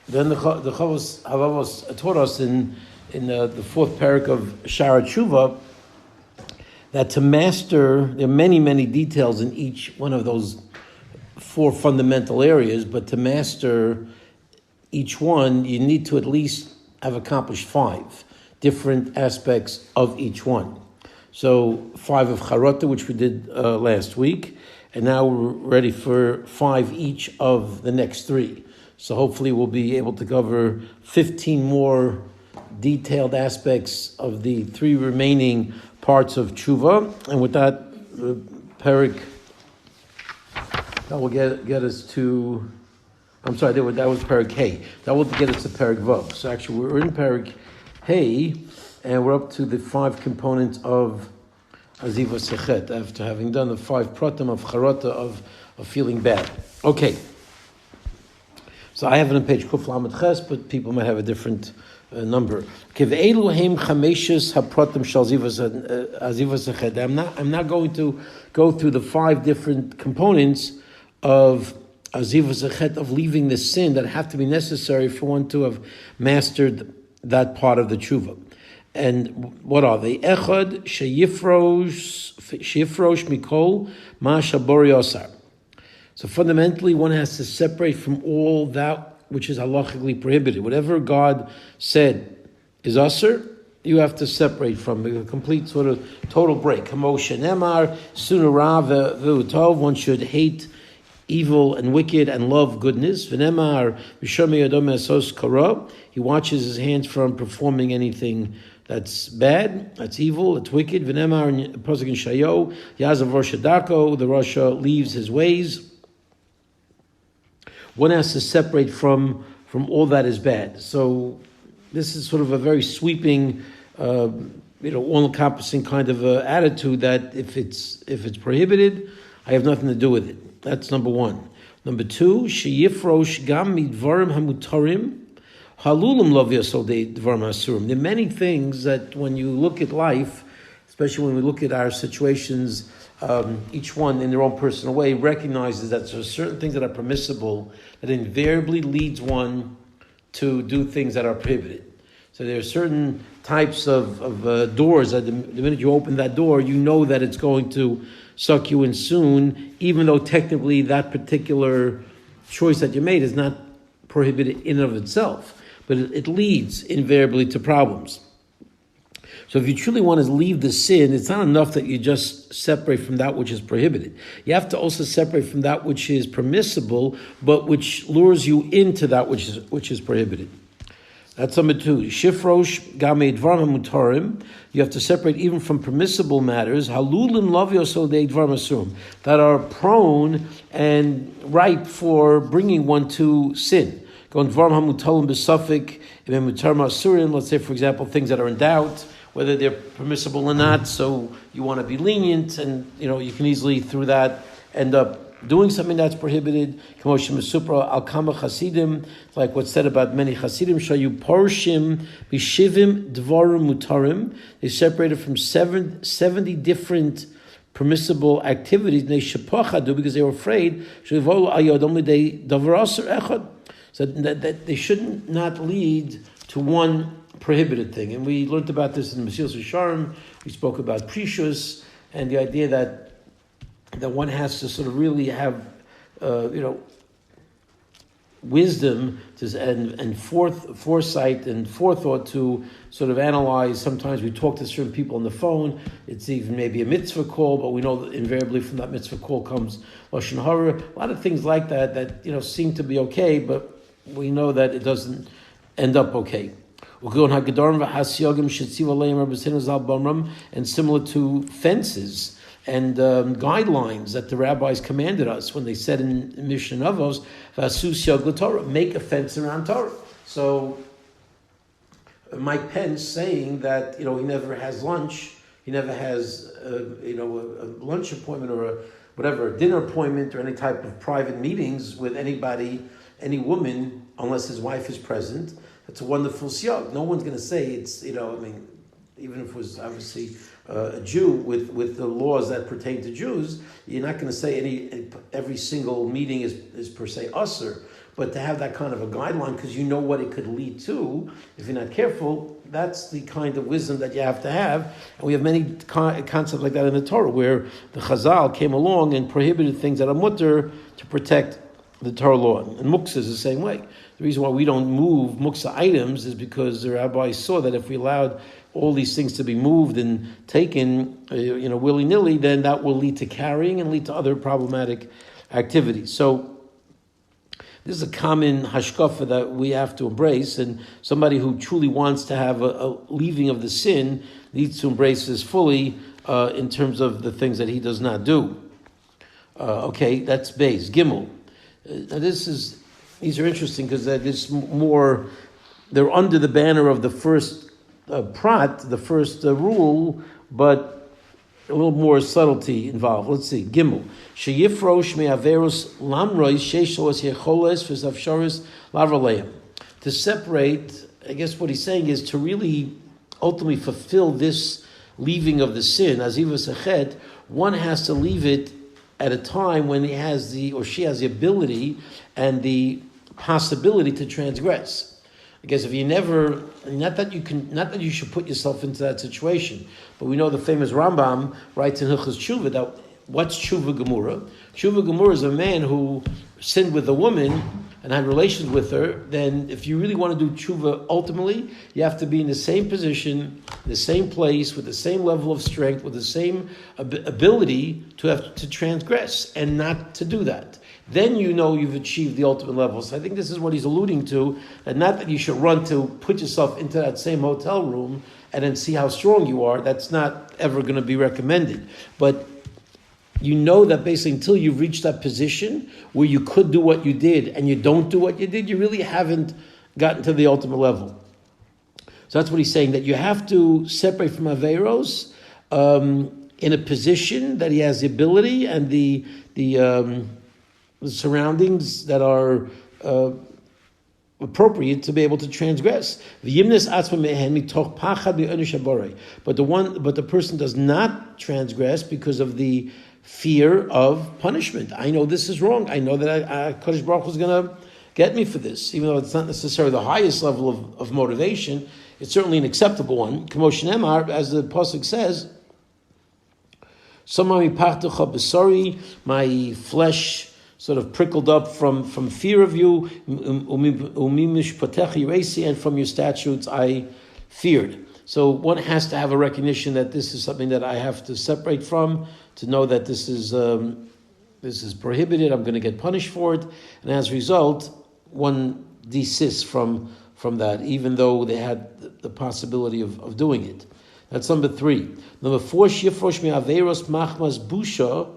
Then the Chavos Havavos taught us in the fourth parak of Shara Teshuva that to master, there are many details in each one of those four fundamental areas, but to master each one, you need to at least have accomplished 5 different aspects of each one. So 5 of Charata, which we did last week, and now we're ready for 5 each of the next 3. So hopefully we'll be able to cover 15 more detailed aspects of the 3 remaining parts of Teshuva. And with that, Perik, that will get us to, I'm sorry, that was Perik Hey. That will get us to Perik Vav. So actually we're in Perik Hey, and we're up to the 5 components of Aziva Sechet, after having done the 5 pratim of Charata of feeling bad. Okay. So I have it on page Kuf Lamed Ches, but people might have a different number. I'm not going to go through the 5 different components of Aziva Sechet, of leaving the sin that have to be necessary for one to have mastered that part of the Teshuva. And what are they? Echad sheyifrosh mikol ma shabori osar. So fundamentally, one has to separate from all that which is halachically prohibited. Whatever God said is asr, you have to separate from a complete sort of total break. Hamoshe nemar sunura ve'utov. One should hate evil and wicked and love goodness. V'nemar v'shomei yadom esos kara. He watches his hands from performing anything that's bad, that's evil, that's wicked. V'nemar pasuk in Shayo yazav rosha dako. The Rasha leaves his ways. One has to separate from all that is bad. So this is sort of a very sweeping, all-encompassing kind of attitude that if it's prohibited, I have nothing to do with it. That's number 1. Number 2, sheyifrosh gam midvarim hamutarim halulim lav yasodei dvarim hasurim. There are many things that when you look at life, especially when we look at our situations, each one in their own personal way recognizes that there are certain things that are permissible that invariably leads one to do things that are prohibited. So there are certain types of doors that the minute you open that door, you know that it's going to suck you in soon, even though technically that particular choice that you made is not prohibited in and of itself, but it leads invariably to problems. So if you truly want to leave the sin, it's not enough that you just separate from that which is prohibited. You have to also separate from that which is permissible, but which lures you into that which is prohibited. That's number 2. Shifrosh gamei dvarim hamutarim. You have to separate even from permissible matters. Halulin lavyosodei dvarim asurim, that are prone and ripe for bringing one to sin. Going dvarim hamutalim b'safik imem mutarim asurim. Let's say, for example, things that are in doubt, whether they're permissible or not, so you want to be lenient, and you can easily through that end up doing something that's prohibited. Like what's said about many Hasidim, shayu porshim b'shivim dvarim mutarim. They separated from 70 different permissible activities. They shepachadu because they were afraid. So that they should not lead to one prohibited thing. And we learned about this in Mesilas Yesharim. We spoke about precious and the idea that one has to sort of really have, wisdom and foresight and forethought to sort of analyze. Sometimes we talk to certain people on the phone. It's even maybe a mitzvah call, but we know that invariably from that mitzvah call comes lashon hara. A lot of things like that seem to be okay, but we know that it doesn't end up okay. And similar to fences and guidelines that the rabbis commanded us when they said in Mishnah Avos, make a fence around Torah. So Mike Pence saying that he never has lunch, he never has a lunch appointment or a dinner appointment or any type of private meetings with anybody, any woman, unless his wife is present. That's a wonderful siyag. No one's going to say it's, even if it was obviously a Jew with the laws that pertain to Jews, you're not going to say every single meeting is per se usher. But to have that kind of a guideline, because you know what it could lead to, if you're not careful, that's the kind of wisdom that you have to have. And we have many concepts like that in the Torah, where the Chazal came along and prohibited things that are mutter to protect the Torah law. And muksa is the same way. The reason why we don't move muksa items is because the rabbis saw that if we allowed all these things to be moved and taken, willy-nilly, then that will lead to carrying and lead to other problematic activities. So this is a common hashkafa that we have to embrace, and somebody who truly wants to have a leaving of the sin needs to embrace this fully in terms of the things that he does not do. That's Beis. Gimel. These are interesting because they're under the banner of the first prat, the first rule, but a little more subtlety involved. Let's see. Gimel. Sheyifrosh me'averus lamrois sheishos yecholes v'zavsharis lavraleim. To separate, I guess what he's saying is to really ultimately fulfill this leaving of the sin, azivas achet, one has to leave it at a time when she has the ability and the possibility to transgress. Because if you never, not that you should put yourself into that situation, but we know the famous Rambam writes in Hilchos Teshuva that what's Teshuva Gemura? Teshuva Gemura is a man who sinned with a woman and had relations with her. Then if you really want to do Teshuva ultimately, you have to be in the same position, the same place, with the same level of strength, with the same ability to have to transgress and not to do that. Then you know you've achieved the ultimate level. So I think this is what he's alluding to, and not that you should run to put yourself into that same hotel room and then see how strong you are. That's not ever going to be recommended. But you know that basically until you've reached that position where you could do what you did and you don't do what you did, you really haven't gotten to the ultimate level. So that's what he's saying, that you have to separate from Averos in a position that he has the ability and the surroundings that are appropriate to be able to transgress. But the person does not transgress because of the fear of punishment. I know this is wrong. I know that Kadosh Baruch Hu is going to get me for this, even though it's not necessarily the highest level of motivation. It's certainly an acceptable one. As the pasuk says, my flesh sort of prickled up from fear of you, and from your statutes I feared. So one has to have a recognition that this is something that I have to separate from, to know that this is prohibited, I'm going to get punished for it, and as a result, one desists from that, even though they had the possibility of doing it. That's number 3. Number 4, shifrosh me'averos machmas busha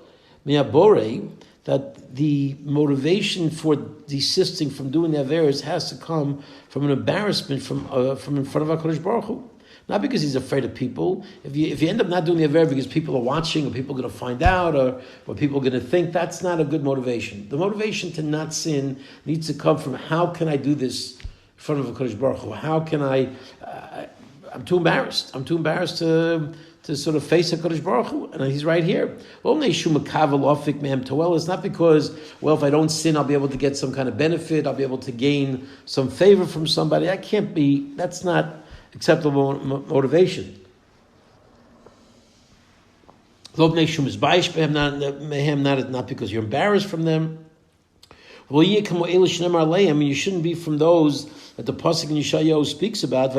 me'abore, that the motivation for desisting from doing the averos has to come from an embarrassment from in front of HaKadosh Baruch Hu. Not because he's afraid of people. If you end up not doing the aver because people are watching, or people are going to find out, or people are going to think, that's not a good motivation. The motivation to not sin needs to come from, how can I do this in front of HaKadosh Baruch Hu? How can I'm too embarrassed. I'm too embarrassed to sort of face HaKadosh Baruch Hu, and he's right here. It's not because, if I don't sin, I'll be able to get some kind of benefit, I'll be able to gain some favor from somebody. That's not acceptable motivation. Not because you're embarrassed from them. You shouldn't be from those that the pasuk in Yeshayahu speaks about.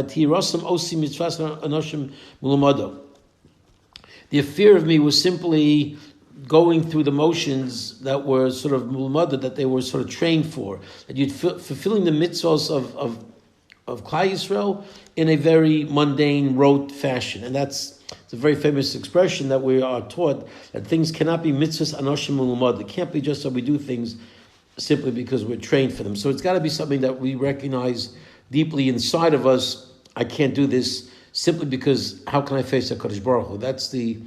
The fear of me was simply going through the motions that were sort of mulmada, that they were sort of trained for. That you'd fulfilling the mitzvahs of Klal Yisrael in a very mundane, rote fashion. And it's a very famous expression that we are taught, that things cannot be mitzvahs anoshim mulmada. It can't be just that we do things simply because we're trained for them. So it's got to be something that we recognize deeply inside of us. I can't do this simply because how can I face HaKadosh Baruch Hu? That's the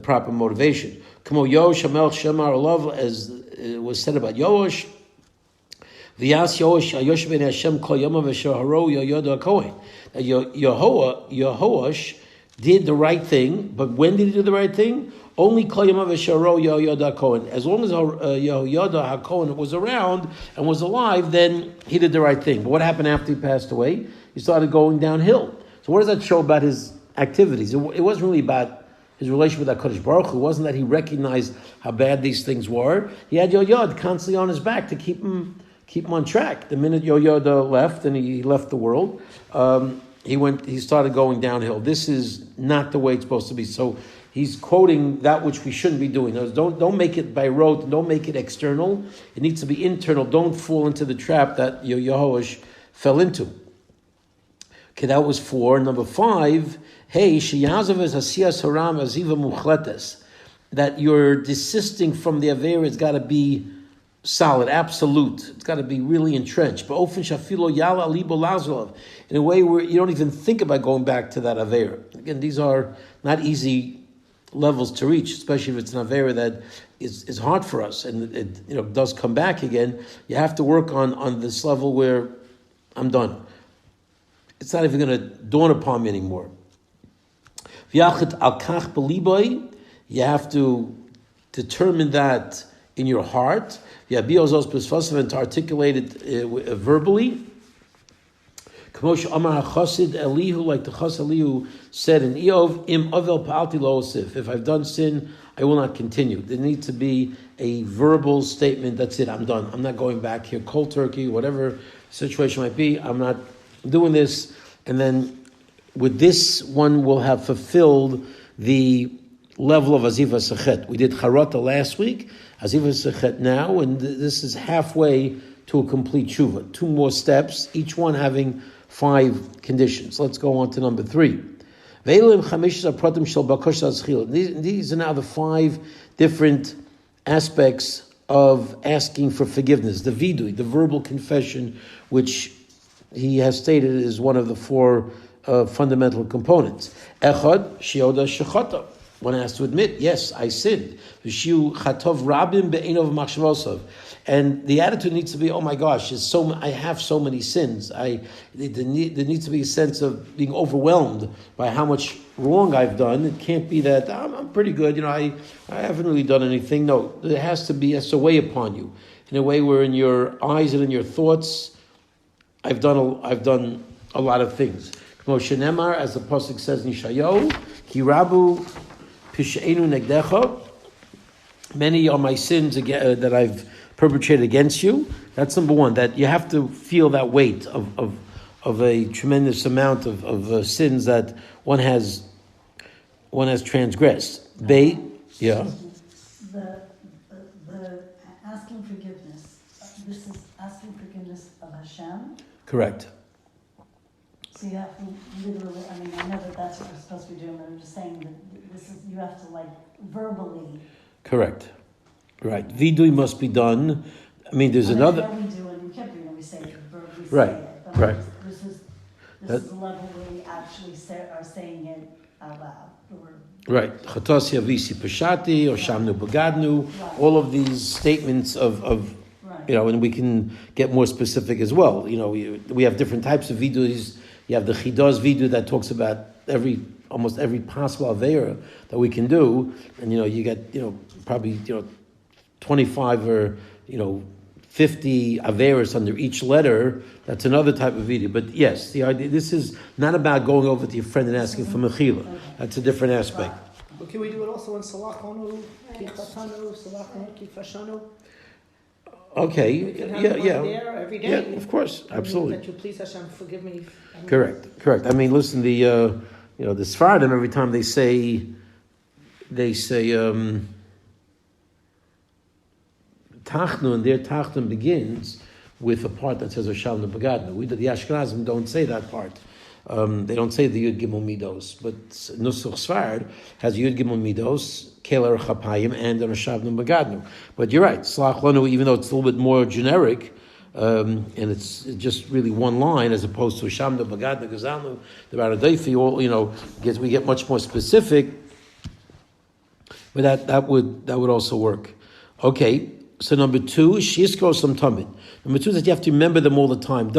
proper motivation. Kamo Yosh Hamel Shemar Olav, as was said about Yosh. V'yas Yosh Yosh ben Hashem Kol Yoma v'Shaharo Yoyoda Kohen. Yehoash did the right thing, but when did he do the right thing? Only Kol Yamav Sharo Yehoyada HaKohen. As long as Yehoyada HaKohen was around and was alive, then he did the right thing. But what happened after he passed away? He started going downhill. So what does that show about his activities? It wasn't really about his relationship with HaKadosh Baruch Hu. It wasn't that he recognized how bad these things were. He had Yehoyada constantly on his back to keep him on track. The minute Yehoyada left and he left the world, he started going downhill. This is not the way it's supposed to be. So he's quoting that which we shouldn't be doing. Don't make it by rote. Don't make it external. It needs to be internal. Don't fall into the trap that Yehoash fell into. Okay, that was 4. Number 5. Hey, sheyazav es hasiyas haram aziva muchletes. That you're desisting from the avera. It's got to be solid, absolute. It's got to be really entrenched. But often shafilo yala alibo lazolov, in a way where you don't even think about going back to that avera. Again, these are not easy levels to reach, especially if it's an avera that is hard for us and it does come back again. You have to work on this level where I'm done. It's not even going to dawn upon me anymore. You have to determine that in your heart. And to articulate it verbally. Like the Chas Elihu said in Eov, Im Avel Pa'alti Lo Osif. If I've done sin, I will not continue. There needs to be a verbal statement. That's it. I'm done. I'm not going back here. Cold turkey, whatever the situation might be. I'm not doing this. And then with this, one will have fulfilled the level of Aziva Sechet. We did Charata last week, Aziva Sechet now, and this is halfway to a complete Teshuva. 2 more steps, each one having 5 conditions. Let's go on to number 3. These are now the 5 different aspects of asking for forgiveness. The vidui, the verbal confession, which he has stated is one of the 4 fundamental components. Echad, shioda shechata. One has to admit, yes, I sinned. And the attitude needs to be, oh my gosh, I have so many sins. There needs to be a sense of being overwhelmed by how much wrong I've done. It can't be that I'm pretty good. I haven't really done anything. No, it has to weigh upon you in a way where in your eyes and in your thoughts, I've done a lot of things. Moshe Nemar, as the pasuk says in Yeshayahu, Kirabu Pisheinu Negdecha. Many are my sins that I've perpetrated against you. That's number 1. That you have to feel that weight of a tremendous amount of sins that one has transgressed. The asking forgiveness. This is asking forgiveness of Hashem. Correct. So you have to literally, I know that that's what we're supposed to be doing, but I'm just saying that you have to verbally. Correct. Right. Vidui must be done. There's another. We do, and we can't we say it verbally. Right. Right. This is the level where we actually are saying it out loud. Right. Chatos Yavisi Pashati or Shamnu Bagadnu. All of these statements of and we can get more specific as well. We have different types of vidus. You have the Chidos vidu that talks about almost every possible avera that we can do, and you get probably 25 or 50 averas under each letter. That's another type of vidu. But yes, the idea, this is not about going over to your friend and asking for mechila. That's a different aspect. But can we do it also in Salachonu, Kichatanu, Salachonu, Kifashanu? Okay. Yeah. There every day. Yeah, of course, absolutely. That you please Hashem forgive me. Correct. Listen, the the Sfaradim, every time they say Tachnu, and their Tachnu begins with a part that says Osham Nebagadnu. The Ashkenazim don't say that part. They don't say the Yud Gimel Midos, but Nusach Sfard has Yud Gimel Midos, Keler Chapayim, and an Osham Nebagadnu. But you're right, Slach Lanu, even though it's a little bit more generic, and it's just really one line as opposed to Osham Nebagadnu, Gazalnu, the Baradaifi, we get much more specific. But that would also work. Okay, So number two, shiskor some tamid. Number two is that you have to remember them all the time.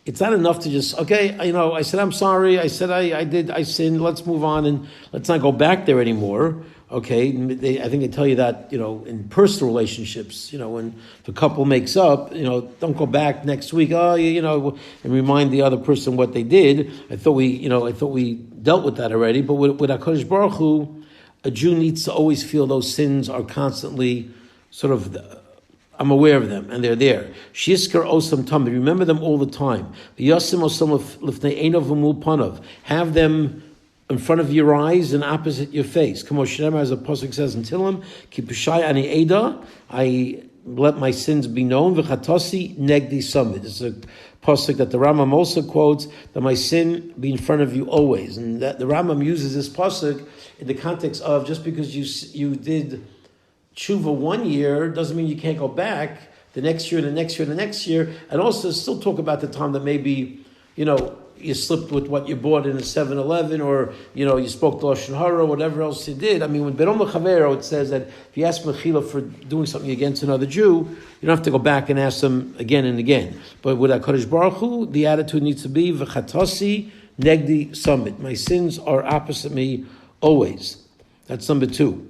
It's not enough to just, okay, I said I'm sorry, I said I sinned, let's move on and let's not go back there anymore. Okay, I think they tell you that, in personal relationships, when the couple makes up, don't go back next week, and remind the other person what they did. I thought we dealt with that already, but with HaKadosh Baruch Hu, a Jew needs to always feel those sins are constantly sort of, I'm aware of them, and they're there. Shiskar osam tamid, remember them all the time. V'yasim osam lifnei einov v'mul panav, have them in front of your eyes and opposite your face. Kamo Shem, as the pasuk says in Tehillim, Ki p'shai ani eda, I let my sins be known. V'chatasi negdi samid. It's a pasuk that the Rambam also quotes, that my sin be in front of you always. And that the Rambam uses this pasuk in the context of just because you did Teshuva 1 year doesn't mean you can't go back the next year and the next year and the next year, and also still talk about the time that maybe, you slipped with what you bought in a 7-Eleven, or, you spoke to Lashon Hara, or whatever else you did. I mean, when Berom L'Chavero, it says that if you ask Mechila for doing something against another Jew, you don't have to go back and ask them again and again. But with HaKadosh Baruch Hu, the attitude needs to be, V'chatasi negdi samid. My sins are opposite me always. That's number two.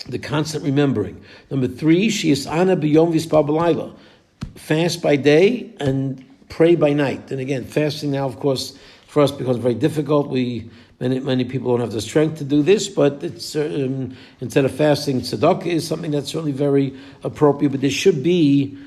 The constant remembering. Number three, she is ana b'yom v'yispal b'layla. Fast by day and pray by night. And again, fasting now, of course, for us becomes very difficult. Many people don't have the strength to do this, but it's instead of fasting, tzedakah is something that's certainly very appropriate. But there should be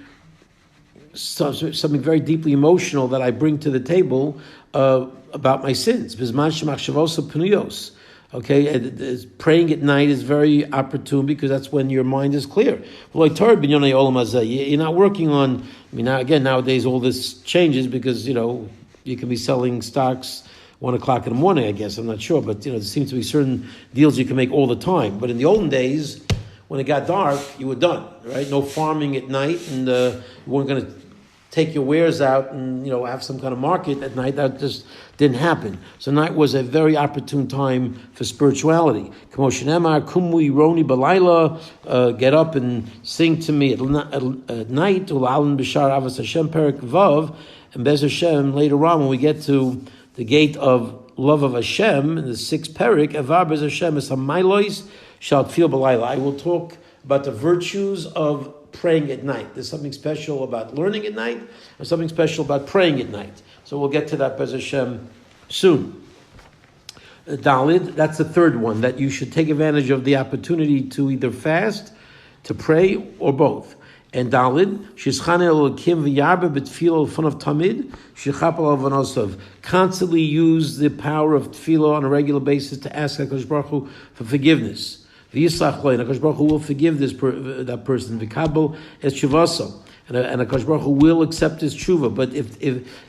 something very deeply emotional that I bring to the table about my sins. Bizman shemachshavos penuyos. Okay, praying at night is very opportune because that's when your mind is clear. You're not working on, nowadays all this changes because, you can be selling stocks 1 o'clock in the morning, I guess, I'm not sure, but, there seems to be certain deals you can make all the time. But in the olden days, when it got dark, you were done, right? No farming at night, and you weren't going to take your wares out and, have some kind of market at night. That just didn't happen. So night was a very opportune time for spirituality. Get up and sing to me at night. And Bez Hashem, later on, when we get to the gate of love of Hashem, in the 6th parak, Avar Bez Hashem is Hamailois shalt feel Balayla. I will talk about the virtues of praying at night. There's something special about learning at night, and something special about praying at night. So we'll get to that, Bez Hashem, soon. Dalid, that's the third one, that you should take advantage of the opportunity to either fast, to pray, or both. And Dalid, Shishchane Elokim v'yarbe b'tfilo fun of tamid, shechapal alvanosav. Constantly use the power of tefillah on a regular basis to ask HaKadosh Baruch Hu for forgiveness. V'yisach loy, and HaKadosh Baruch Hu will forgive that person. V'kabel es tshuvaso, and HaKadosh Baruch Hu will accept his tshuva. But if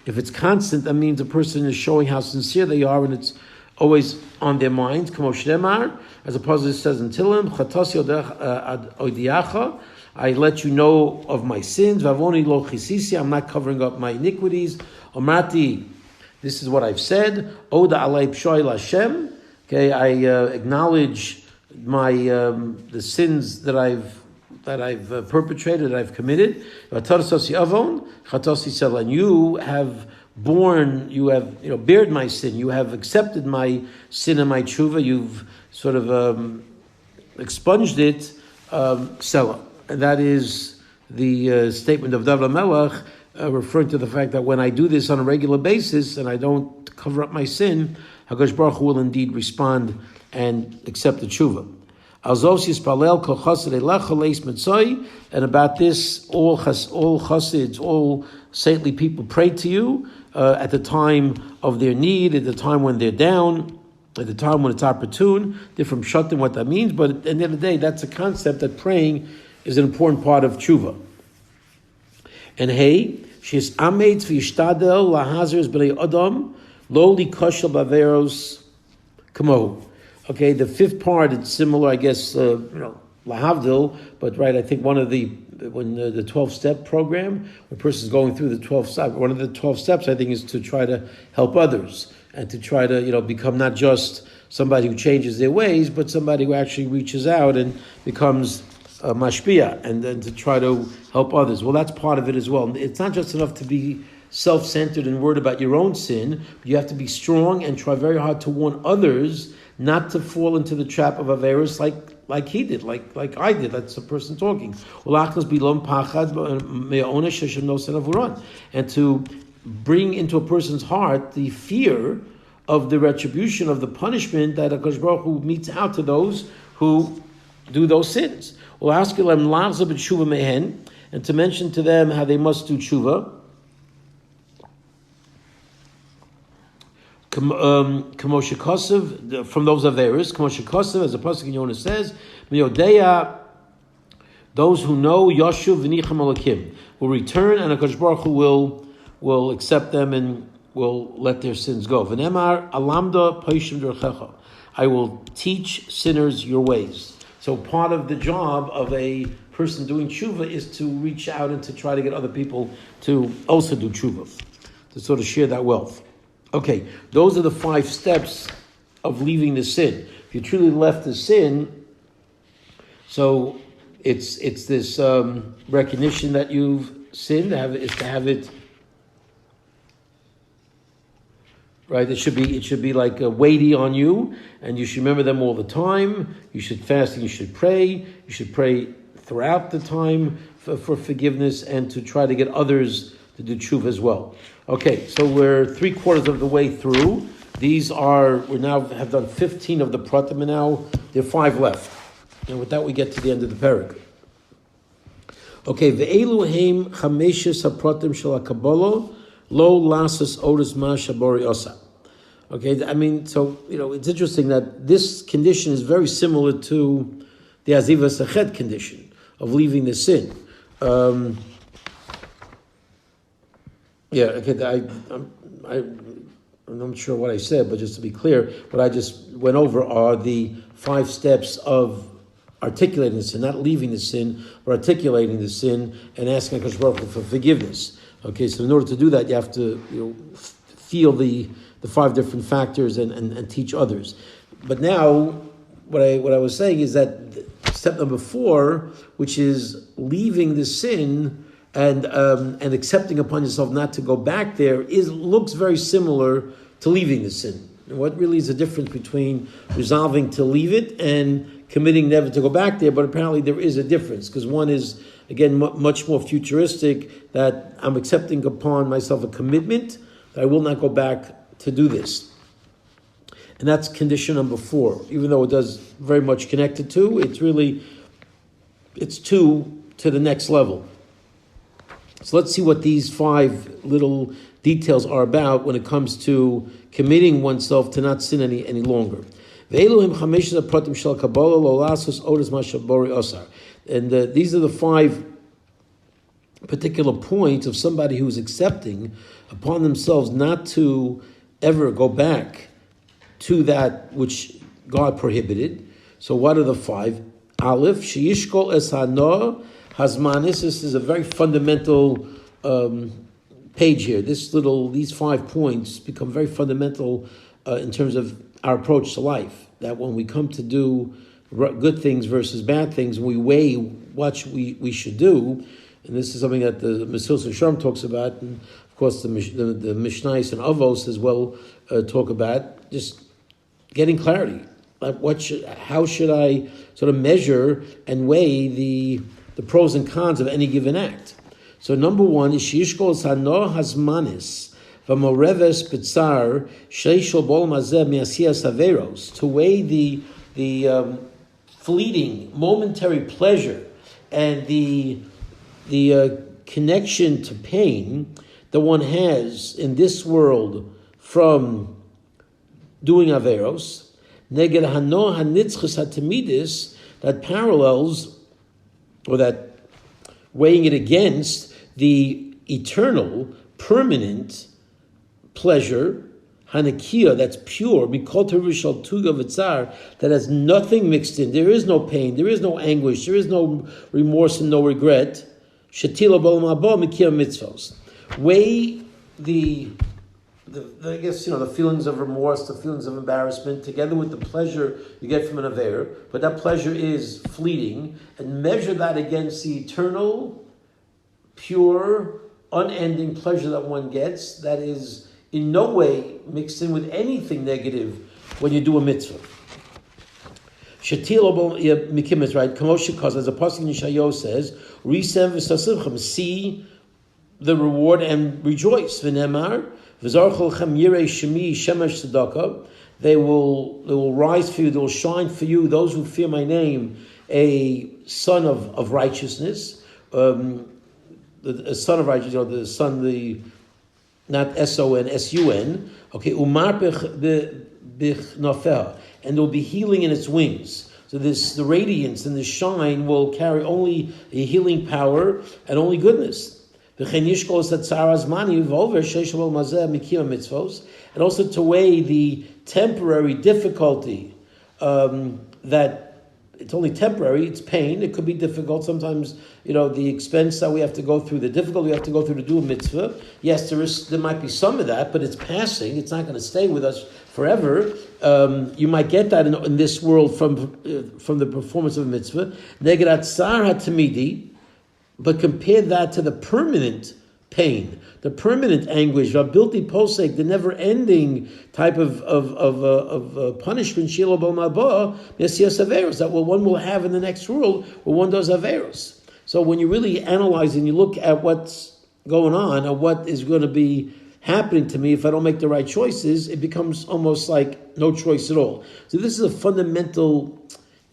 it's constant, that means a person is showing how sincere they are, and it's always on their minds. Kamo shnemar, as the pasuk says in Tehillim, Chatasi odiacha. I let you know of my sins. Vavoni lo chisisi. I'm not covering up my iniquities. Omati, this is what I've said. Oda alei pshoy Hashem. Okay, I acknowledge my the sins that I've perpetrated, that I've committed. And you have borne, you have bared my sin. You have accepted my sin and my tshuva. You've sort of expunged it. Selah. And that is the statement of David HaMelech, referring to the fact that when I do this on a regular basis and I don't cover up my sin, HaKadosh Baruch Hu will indeed respond and accept the tshuva. And about this, all chassids, all saintly people pray to you at the time of their need, at the time when they're down, at the time when it's opportune. Different pshatim what that means, but at the end of the day, that's a concept that praying is an important part of tshuva. And hey, she's ametz v'ishtadel lahazers b'nei adam lo likoshel baveros kamo. Okay, the fifth part, it's similar, I guess, lahavdil, but right, I think when the 12-step program, when a person is going through the 12 steps, one of the 12 steps, I think, is to try to help others and to try to, become not just somebody who changes their ways, but somebody who actually reaches out and becomes mashpia, and then to try to help others. Well, that's part of it as well. It's not just enough to be self-centered and worried about your own sin. You have to be strong and try very hard to warn others not to fall into the trap of Averis like he did, like I did. That's the person talking. And to bring into a person's heart the fear of the retribution of the punishment that HaKadosh Baruch Hu metes out to those who do those sins. And to mention to them how they must do tshuva. From those of theirs, as the pasuk in Yonah says, those who know Yoshuv v'nicham alakim will return, and HaKadosh Baruch Hu will accept them and will let their sins go. V'nemar alamda paishim derchecha, I will teach sinners your ways. So part of the job of a person doing tshuva is to reach out and to try to get other people to also do tshuva, to sort of share that wealth. Okay, those are the 5 steps of leaving the sin. If you truly left the sin, so it's this recognition that you've sinned, to have it right. It should be like weighty on you, and you should remember them all the time. You should fast and you should pray. You should pray throughout the time for forgiveness and to try to get others to do tshuva as well. Okay, so we're 3/4 of the way through. We now have done 15 of the pratim, and now there are 5 left. And with that, we get to the end of the parak. Okay, ve'elu heim chameshes hapratim shel hakabbalah lo lasas oris ma shabori osa. Okay, I mean, so it's interesting that this condition is very similar to the aziva sechet condition of leaving the sin. I'm not sure what I said, but just to be clear, what I just went over are the 5 steps of articulating the sin, not leaving the sin, but articulating the sin and asking HaKadosh Baruch Hu for forgiveness. Okay, so in order to do that, you have to feel the 5 different factors and teach others. But now, what I was saying is that step number 4, which is leaving the sin and accepting upon yourself not to go back there, looks very similar to leaving the sin. And what really is the difference between resolving to leave it and committing never to go back there? But apparently there is a difference, because one is, again, much more futuristic, that I'm accepting upon myself a commitment that I will not go back to do this. And that's condition number 4. Even though it does very much connect to 2, it's 2 to the next level. So let's see what these 5 little details are about when it comes to committing oneself to not sin any longer. And these are the 5 particular points of somebody who's accepting upon themselves not to ever go back to that which God prohibited. So what are the 5? Aleph, she'yishkol es hanoah hazmanis. This is a very fundamental page here. These 5 points become very fundamental in terms of our approach to life. That when we come to do good things versus bad things, we weigh what we should do. And this is something that the Mesilas Yesharim talks about, and of course the Mishnayos and Avos as well talk about. Just getting clarity. Like how should I sort of measure and weigh the pros and cons of any given act? So number 1 is she'yishkol hanoah hazmanis v'moreves b'tzar sheishol bol mazeh mi'asiyas averos, to weigh the fleeting, momentary pleasure and the connection to pain that one has in this world from doing averos, neged hanoah hanitzchus hatamidis, that parallels, or that weighing it against the eternal, permanent pleasure, hanakia, that's pure, mikol terishal tuga v'tzar, that has nothing mixed in. There is no pain, there is no anguish, there is no remorse and no regret. Shetila b'olam haba mikia mitzvos. Weigh the I guess, the feelings of remorse, the feelings of embarrassment, together with the pleasure you get from an aver, but that pleasure is fleeting, and measure that against the eternal, pure, unending pleasure that one gets, that is in no way mixed in with anything negative when you do a mitzvah. Shatil Mikim is right. Kamoshikaz, as a pasuk in Yeshayahu says, "Risem v'sasivchem," see the reward and rejoice. V'nemar v'zarcholchem yirei shemi shemesh tzedakah. They will rise for you. They will shine for you. Those who fear my name, a son of righteousness, a son of righteousness. The son, not S-O-N, S-U-N. Okay, umar bichnafel. And there will be healing in its wings. So the radiance and the shine will carry only a healing power and only goodness. And also to weigh the temporary difficulty, that it's only temporary, it's pain, it could be difficult. Sometimes, the expense that we have to go through, the difficulty we have to go through to do a mitzvah. Yes, there might be some of that, but it's passing. It's not going to stay with us forever. You might get that in this world from the performance of a mitzvah. Negerat tsar hatamidi, but compare that to the permanent pain, the permanent anguish, Rabilti posek, the never-ending type of punishment, Shilo Bomaba, Messias Averos, that one will have in the next world where one does Averos. So when you really analyze and you look at what's going on and what is going to be happening to me if I don't make the right choices, it becomes almost like no choice at all. So this is a fundamental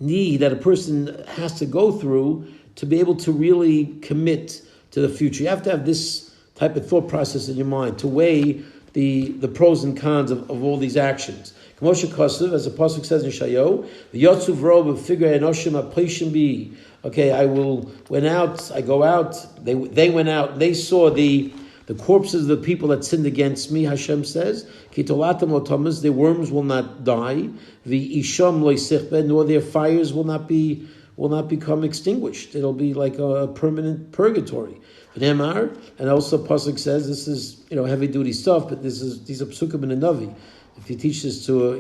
need that a person has to go through to be able to really commit to the future. You have to have this type of thought process in your mind to weigh the pros and cons of all these actions. Moshe Kosev, as the pasuk says in Shayo, the Yotzuv Rob figure Enoshim Apishim Bi. Okay, I go out. They went out. They saw the corpses of the people that sinned against me. Hashem says, Kitolatam Otamas, their worms will not die. The Isham Loisichbe, nor their fires will not become extinguished. It'll be like a permanent purgatory. And also pasuk says, this is heavy duty stuff, but these are psukim in a navi. If you teach this to a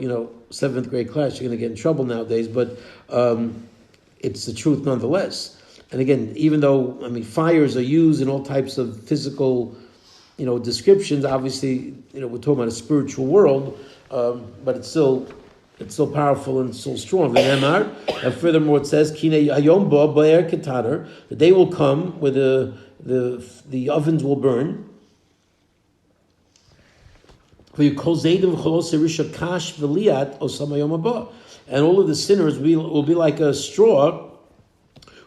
7th grade class, you're going to get in trouble nowadays. But it's the truth nonetheless. And again, even though fires are used in all types of physical descriptions, obviously we're talking about a spiritual world, but it's still powerful and still strong. And furthermore, it says, the day will come where the ovens will burn. And all of the sinners will be like a straw,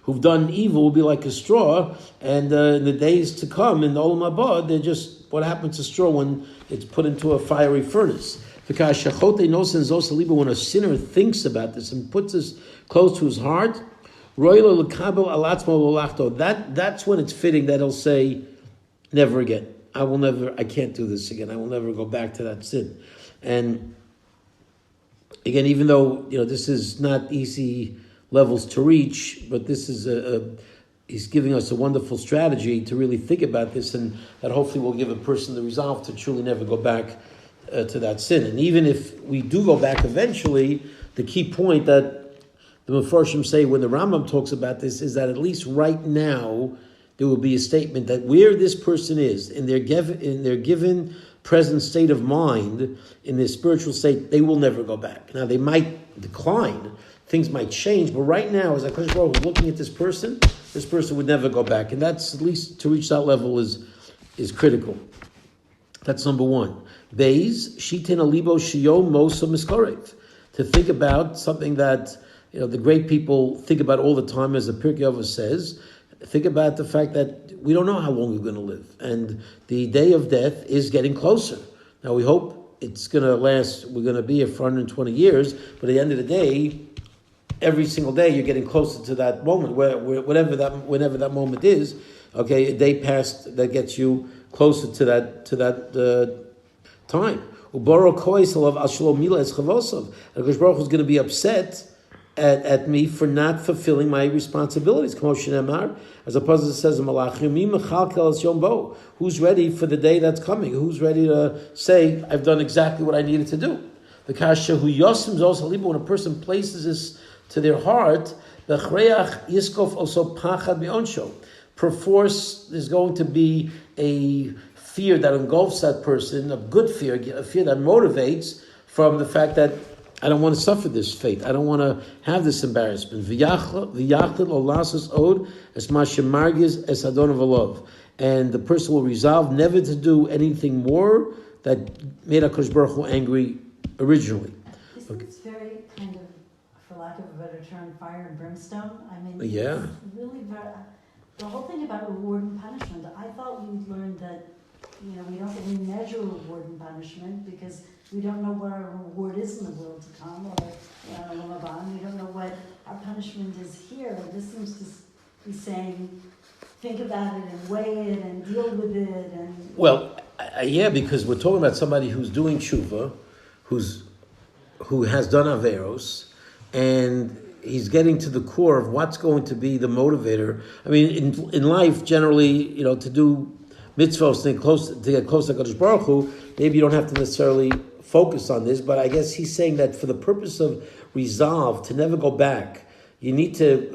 who've done evil will be like a straw, and in the days to come, in the Olam Haba, they're just what happens to straw when it's put into a fiery furnace. When a sinner thinks about this and puts this close to his heart, that's when it's fitting that he'll say, never again. I can't do this again. I will never go back to that sin. And again, even though, this is not easy levels to reach, but this is he's giving us a wonderful strategy to really think about this, and that hopefully will give a person the resolve to truly never go back to that sin. And even if we do go back eventually, the key point that the Mefarshim say when the Rambam talks about this is that at least right now there will be a statement that where this person is in their given present state of mind, in their spiritual state, they will never go back. Now they might decline, things might change, but right now, as HaKadosh Baruch Hu is looking at this person would never go back, and that's at least to reach that level is critical. That's number one. Beis shitin alibo shiyo mosa miskorev, to think about something that the great people think about all the time, as the Pirkei Avos says. Think about the fact that we don't know how long we're going to live, and the day of death is getting closer. Now we hope it's going to last. We're going to be here for 120 years, but at the end of the day, every single day you're getting closer to that moment, whenever that moment is. Okay, a day past that gets you closer to that time. Ubaro kois alav ashlo mila es chavosav. HaKadosh Baruch Hu is going to be upset at me for not fulfilling my responsibilities. As opposed to says in Malachim, who's ready for the day that's coming? Who's ready to say, I've done exactly what I needed to do? The kasha who yosim also when a person places this to their heart, the chreach yiskof also pachad me'onsho. Perforce, there's going to be a fear that engulfs that person, a good fear, a fear that motivates from the fact that I don't want to suffer this fate. I don't want to have this embarrassment. And the person will resolve never to do anything more that made HaKadosh Baruch Hu angry originally. Isn't this very kind of, for lack of a better term, fire and brimstone? I mean, Yeah. it's really very, the whole thing about reward and punishment, I thought we'd learned that, we don't really measure reward and punishment because we don't know what our reward is in the world to come, or we don't know what our punishment is here. This seems to be saying, think about it and weigh it and deal with it. And well, yeah, because we're talking about somebody who's doing tshuva, who has done averos, and he's getting to the core of what's going to be the motivator. I mean, in life, generally, to do mitzvahs, to get close to HaKadosh Baruch Hu, maybe you don't have to necessarily focus on this, but I guess he's saying that for the purpose of resolve, to never go back, you need to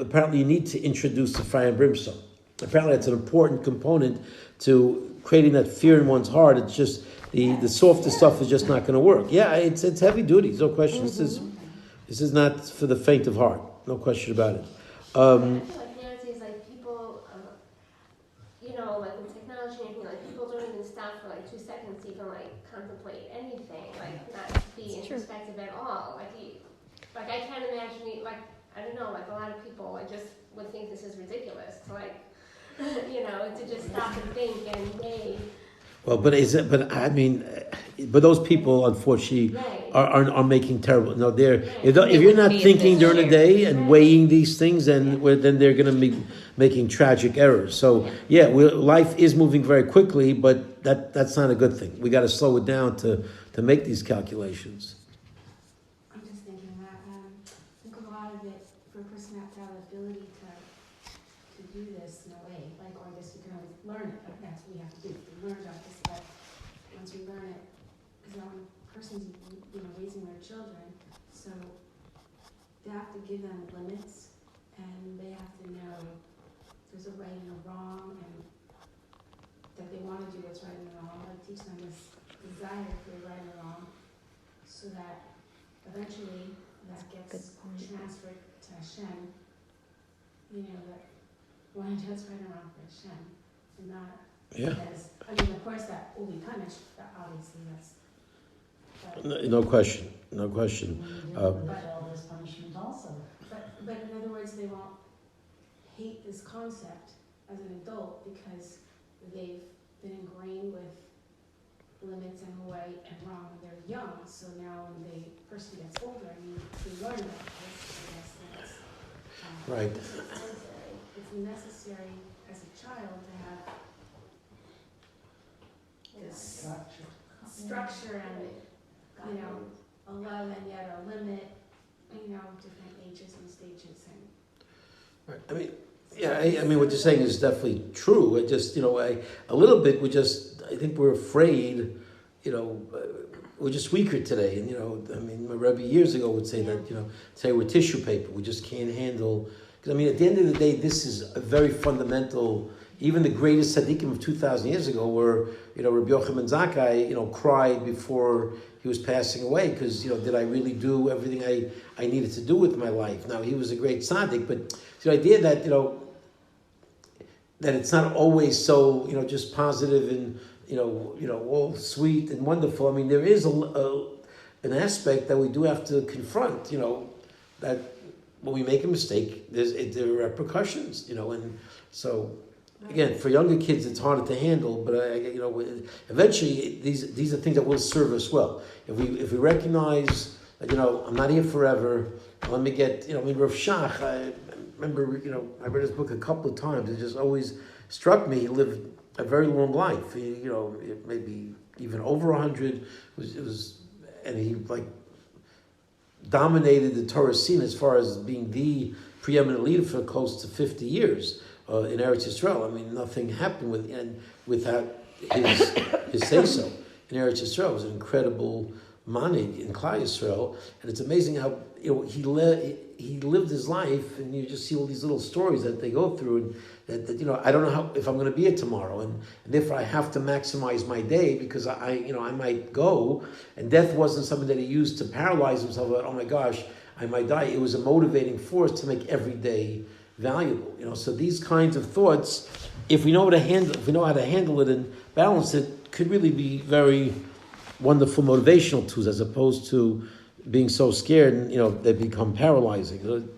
introduce the fire and brimstone. Apparently that's an important component to creating that fear in one's heart. It's just, the softer stuff is just not going to work. Yeah, it's heavy duty, no question. Mm-hmm. This is not for the faint of heart, no question about it. I feel like nowadays, people, like with technology and everything, people don't even stop for 2 seconds to even contemplate anything, not be introspective at all. I can't imagine, I don't know, a lot of people, I just would think this is ridiculous to just stop and think and weigh. Well, but those people, unfortunately, are making terrible. No, if you're not thinking during the day and weighing these things, then they're going to be making tragic errors. So life is moving very quickly, but that's not a good thing. We got to slow it down to make these calculations. I'm just thinking that I think a lot of it for a person to have the ability to do this in a way, or I guess we can always learn it. That's what we have to do. We learn about this stuff. Once we learn it, because when a person's raising their children, so they have to give them limits, and they have to know there's a right and a wrong, and that they want to do what's right and wrong. I teach them this desire for the right and wrong, so that eventually that gets transferred to Hashem. That one does right and wrong for Hashem, and not because, of course that will be punished, but obviously that's... No question. but all this punishment also. But in other words, they won't hate this concept as an adult because they've been ingrained with limits and right and wrong when they're young. So now when the person gets older, they learn about this. I guess that's Right. It's necessary as a child to have this structure and a love and yet a limit. Different ages and stages and. Right. What you're saying is definitely true. It just, a little bit. I think we're afraid. We're just weaker today. And my Rebbe years ago would say that, today we're tissue paper. We just can't handle. Because at the end of the day, this is a very fundamental. Even the greatest tzaddikim of 2,000 years ago were, Rabbi Yochanan Zakkai, cried before he was passing away because, did I really do everything I needed to do with my life? Now, he was a great tzaddik, but the idea that, that it's not always so, just positive and, all sweet and wonderful. There is an aspect that we do have to confront, that when we make a mistake, there are repercussions, and so... Again, for younger kids, it's harder to handle, but eventually these are things that will serve us well. If we recognize that I'm not here forever, let me get Rav Shach. I remember I read his book a couple of times. It just always struck me. He lived a very long life. Maybe even over 100. And he dominated the Torah scene as far as being the preeminent leader for close to 50 years in Eretz Yisrael. I mean, nothing happened without his say-so. In Eretz Yisrael, it was an incredible manig in Klal Yisrael, and it's amazing how he lived his life, and you just see all these little stories that they go through, and that I don't know if I'm going to be here tomorrow, and therefore I have to maximize my day because I might go, and death wasn't something that he used to paralyze himself. Oh my gosh, I might die. It was a motivating force to make every day valuable. So these kinds of thoughts, if we know how to handle it and balance it, could really be very wonderful motivational tools, as opposed to being so scared and they become paralyzing.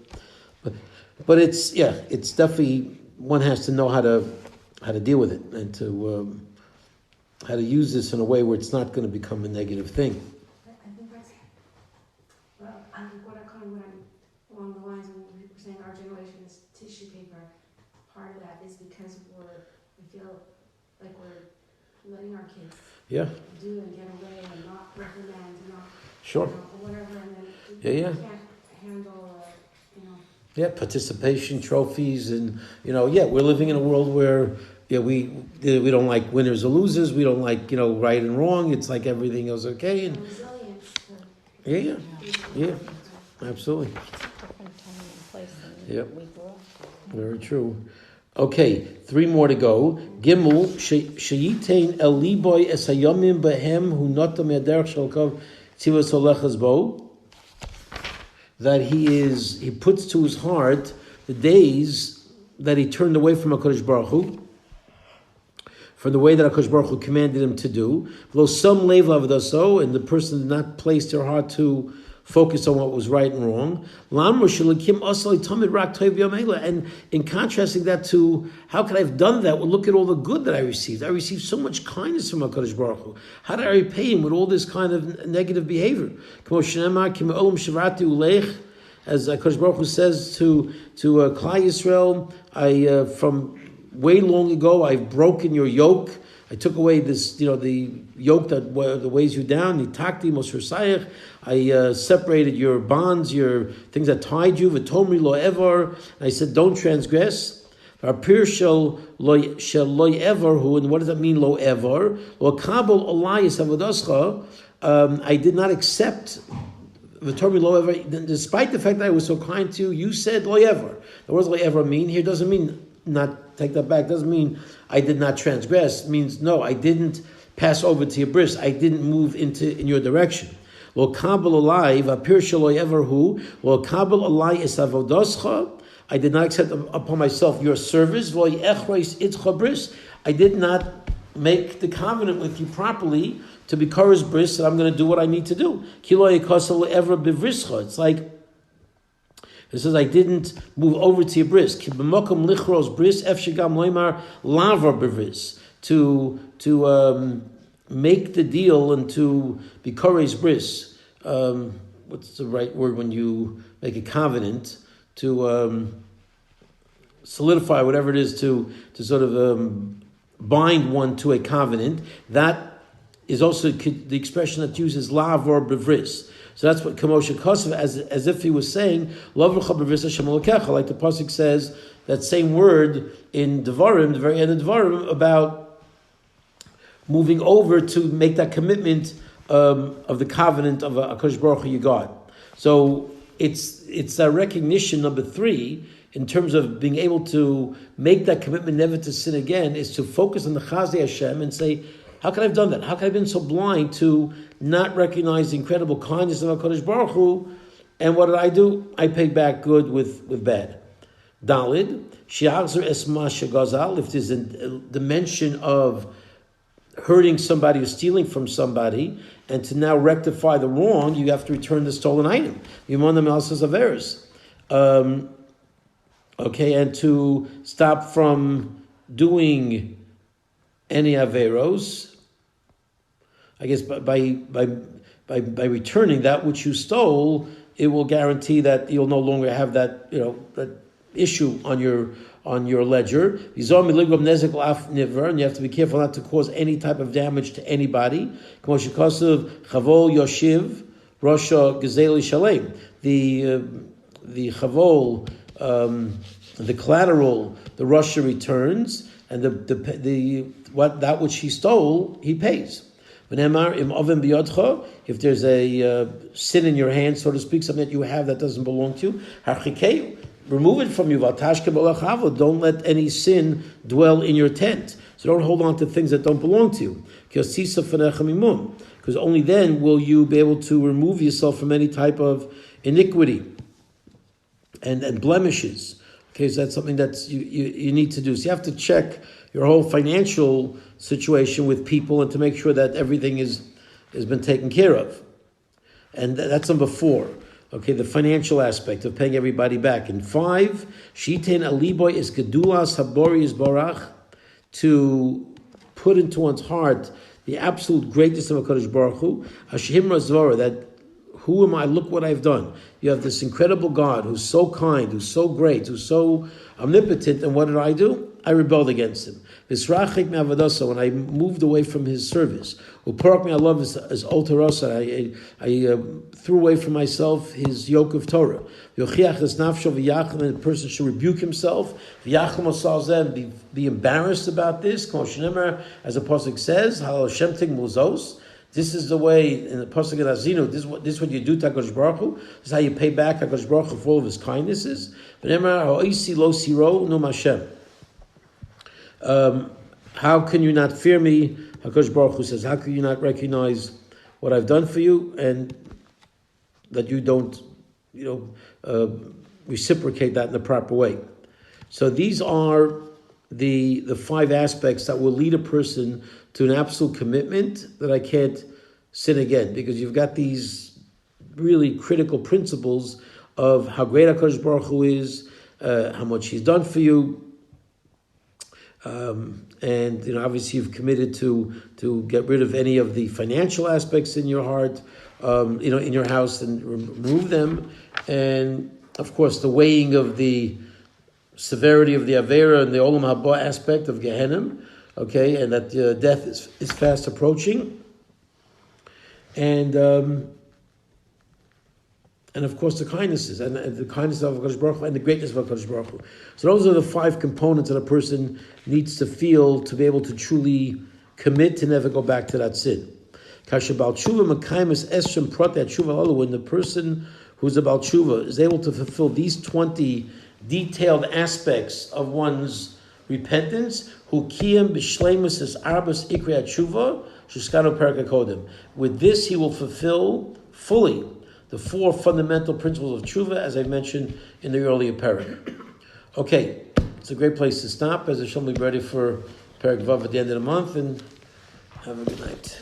But it's definitely, one has to know how to deal with it and to how to use this in a way where it's not going to become a negative thing. I think that's what I'm along the lines of when people are saying our generation is tissue paper. Part of that is because we feel like we're letting our kids do and get away and not reprimand and not or whatever, and then we can't handle participation trophies, and we're living in a world where we don't like winners or losers, we don't like right and wrong. It's like everything is okay, and resilience. Absolutely. Different time and place than we grew up. Very true. Okay, 3 more to go. Gimel, sheyitain el liboy es hayomim behem hu notam yaderech shalkov tzivos olechas bo. That he puts to his heart the days that he turned away from HaKadosh Baruch Hu, from the way that HaKadosh Baruch Hu commanded him to do. Though some leiv avodaso, and the person did not place their heart to focus on what was right and wrong. And in contrasting that to how could I have done that? Well, look at all the good that I received. I received so much kindness from HaKadosh Baruch Hu. How did I repay him with all this kind of negative behavior? As HaKadosh Baruch Hu says to Klal Yisrael, from way long ago, I've broken your yoke. I took away this, the yoke that weighs you down. I separated your bonds, your things that tied you. V'tomri lo ever. I said, don't transgress. Apir shel lo ever. Who, and what does that mean? Lo ever. Lo kabel olayis avodascha. I did not accept. V'tomri lo ever. Despite the fact that I was so kind to you, you said lo ever. What does lo ever mean? Here doesn't mean not. Take that back. Doesn't mean I did not transgress. It means no, I didn't pass over to your bris. I didn't move in your direction. Lo kabel alai v'apir shelo everhu. Lo kabel alai es avodascha. I did not accept upon myself your service. V'lo echreis itcha bris. I did not make the covenant with you properly to be Korah's bris that I'm going to do what I need to do. Ki lo yekasel ever bivrischa. It's like. It says, I didn't move over to your bris. To make the deal and to be Korah's bris. What's the right word when you make a covenant? To solidify whatever it is, to sort of bind one to a covenant. That is also the expression that uses lav or bevris. So that's what Kamosha Kosev, as if he was saying, like the pasuk says, that same word in Devarim, the very end of Devarim, about moving over to make that commitment of the covenant of HaKadosh Baruch Hu, your God. So it's a recognition, number 3, in terms of being able to make that commitment never to sin again, is to focus on the Chazei Hashem and say, how could I have done that? How could I have been so blind to not recognize the incredible kindness of HaKadosh Baruch Hu? And what did I do? I paid back good with bad. Dalid, Shi'achzer esma shegazal, if there's a dimension of hurting somebody or stealing from somebody, and to now rectify the wrong, you have to return the stolen item. Yimonam else's averes. And to stop from doing any averos, I guess by returning that which you stole, it will guarantee that you'll no longer have that that issue on your ledger. And you have to be careful not to cause any type of damage to anybody. Rasha Gezeli Shalem, the Chavol, the collateral, the Rasha returns, and that which he stole, he pays. If there's a sin in your hand, so to speak, something that you have that doesn't belong to you, remove it from you. Don't let any sin dwell in your tent. So don't hold on to things that don't belong to you. Because only then will you be able to remove yourself from any type of iniquity and blemishes. Okay, so that's something that you need to do. So you have to check your whole financial situation with people and to make sure that everything has been taken care of. And that's number 4. Okay, the financial aspect of paying everybody back. And 5, Shiten aliboy is gedulas habori is barach, to put into one's heart the absolute greatness of HaKadosh Baruch Hu, Hashim Razvara, that who am I? Look what I've done. You have this incredible God who's so kind, who's so great, who's so omnipotent, and what did I do? I rebelled against him. Visrachik me'avadasa, when I moved away from his service. Uparak me, I love his altarasa. I threw away from myself his yoke of Torah. Yochiach es nafsho v'yachal, and the person should rebuke himself. V'yachal masal, be embarrassed about this. Kol shenemer, as the pasuk says, halal shem ting muzos. This is the way in the pasuk in Azinu. This is what you do to HaKadosh Baruch Hu. This is how you pay back HaKadosh Baruch Hu for all of his kindnesses. V'nemer ha'oisi lo siro no Hashem. How can you not fear me? HaKadosh Baruch Hu says, how can you not recognize what I've done for you and that you don't, reciprocate that in the proper way? So these are the 5 aspects that will lead a person to an absolute commitment that I can't sin again, because you've got these really critical principles of how great HaKadosh Baruch Hu is, how much he's done for you, and obviously you've committed to get rid of any of the financial aspects in your heart, in your house, and remove them, and of course the weighing of the severity of the Avera and the Olam Haba aspect of Gehenna, okay, and that death is fast approaching, and of course the kindnesses and the kindness of HaKadosh Baruch Hu and the greatness of HaKadosh Baruch Hu. So those are the 5 components that a person needs to feel to be able to truly commit to never go back to that sin. When the person who's a Baal Tshuva is able to fulfill these 20 detailed aspects of one's repentance, with this he will fulfill fully the 4 fundamental principles of tshuva, as I mentioned in the earlier parak. Okay, it's a great place to stop, as I shall be ready for Parak Vav at the end of the month, and have a good night.